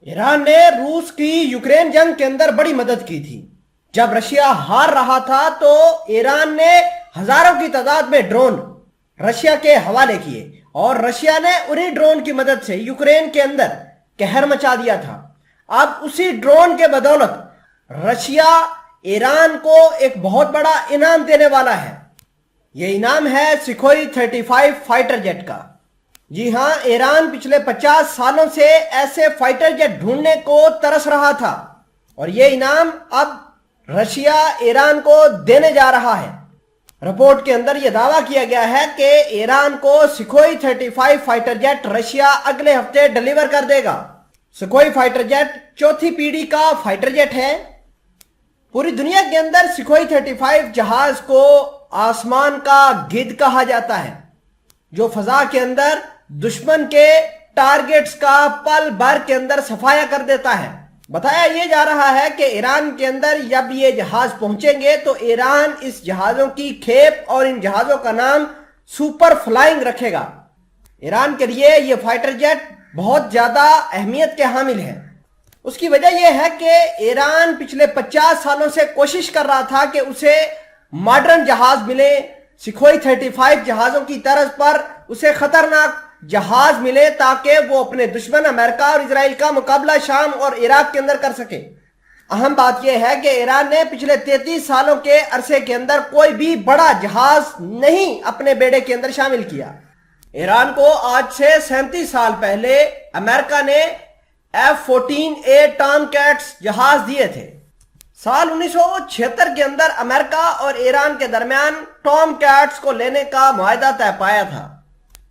Iran ने रूस की यूक्रेन जंग के अंदर बड़ी मदद की थी। जब रशिया हार रहा था तो ईरान ने हजारों की तादाद में ड्रोन रशिया के हवाले किए और रशिया ने उन्हीं ड्रोन की मदद से यूक्रेन के अंदर कहर मचा दिया था। अब उसी ड्रोन के बदौलत रशिया ईरान को एक बहुत बड़ा इनाम देने वाला है। यह इनाम है सुखोई 35 फाइटर जेट का। जी हां, ईरान पिछले 50 सालों से ऐसे फाइटर जेट ढूंढने को तरस रहा था और यह इनाम अब रशिया ईरान को देने जा रहा है। रिपोर्ट के अंदर यह दावा किया गया है कि ईरान को सुखोई 35 फाइटर जेट रशिया अगले हफ्ते डिलीवर कर देगा। सुखोई फाइटर जेट चौथी पीढ़ी का फाइटर जेट है। पूरी दुनिया के अंदर सुखोई 35 जहाज को आसमान का गिद्ध कहा जाता है, जो फजा के अंदर दुश्मन के टारगेट्स का पल भर के अंदर सफाया कर देता है। बताया यह जा रहा है कि ईरान के अंदर जब ये जहाज पहुंचेंगे तो ईरान इस जहाजों की खेप और इन जहाजों का नाम सुपर फ्लाइंग रखेगा। ईरान के लिए ये फाइटर जेट बहुत ज्यादा अहमियत के हामिल है। उसकी वजह यह है कि ईरान पिछले 50 सालों से कोशिश कर रहा था कि उसे मॉडर्न जहाज मिले, सुखोई 35 जहाजों की तर्ज पर उसे खतरनाक जहाज मिले ताकि वो अपने दुश्मन अमेरिका और इजराइल का मुकाबला शाम और इराक के अंदर कर सके। अहम बात यह है कि ईरान ने पिछले 33 सालों के अरसे के अंदर कोई भी बड़ा जहाज नहीं अपने बेड़े के अंदर शामिल किया। ईरान को आज से 37 साल पहले अमेरिका ने F-14A टॉम कैट्स जहाज दिए थे। साल 1976 के अंदर अमेरिका और ईरान के दरमियान टॉम कैट्स को लेने का मुआहदा तय पाया था।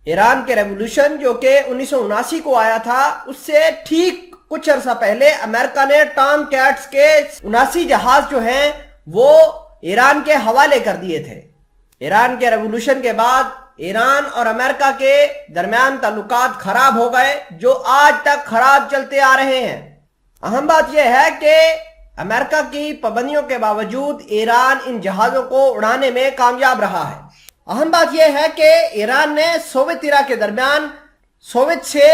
ईरान के रेवोल्यूशन जो कि 1979 को आया था, उससे ठीक कुछ अरसा पहले अमेरिका ने टॉम कैट्स के 79 जहाज जो हैं वो ईरान के हवाले कर दिए थे। ईरान के रेवोल्यूशन के बाद ईरान और अमेरिका के दरमियान ताल्लुकात खराब हो गए, जो आज तक खराब चलते आ रहे हैं। अहम बात यह है कि अमेरिका की पाबंदियों के बावजूद ईरान इन जहाजों को उड़ाने में कामयाब रहा है। अहम बात यह है कि ईरान ने सोवियत इरा के दरमियान सोवियत से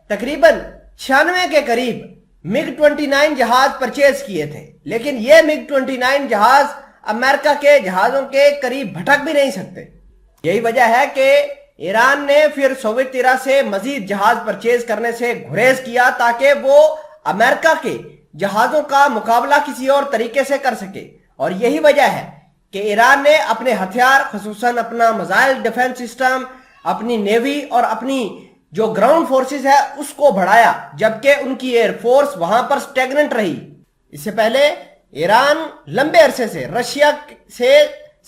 तकरीबन 96 के करीब MiG-29 जहाज परचेज किए थे, लेकिन ये MiG-29 जहाज अमेरिका के जहाजों के करीब भटक भी नहीं सकते। यही वजह है कि ईरान ने फिर सोवियत इरा से मजीद जहाज परचेज करने से गुरेज किया ताकि वो अमेरिका के जहाजों का मुकाबला किसी और तरीके से कर सके। और यही वजह है कि ईरान ने अपने हथियार, खुसूसन अपना मिसाइल डिफेंस सिस्टम, अपनी नेवी और अपनी जो ग्राउंड फोर्सेस है उसको बढ़ाया, जबकि उनकी एयरफोर्स वहां पर स्टेगनेंट रही। इससे पहले ईरान लंबे अरसे से रशिया से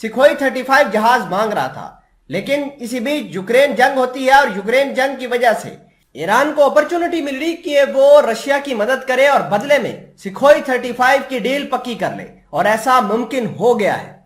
सुखोई 35 जहाज मांग रहा था, लेकिन इसी बीच यूक्रेन जंग होती है और यूक्रेन जंग की वजह से ईरान को अपॉर्चुनिटी मिल रही कि वो रशिया की मदद करे और बदले में सुखोई 35 की डील पक्की कर ले, और ऐसा मुमकिन हो गया है।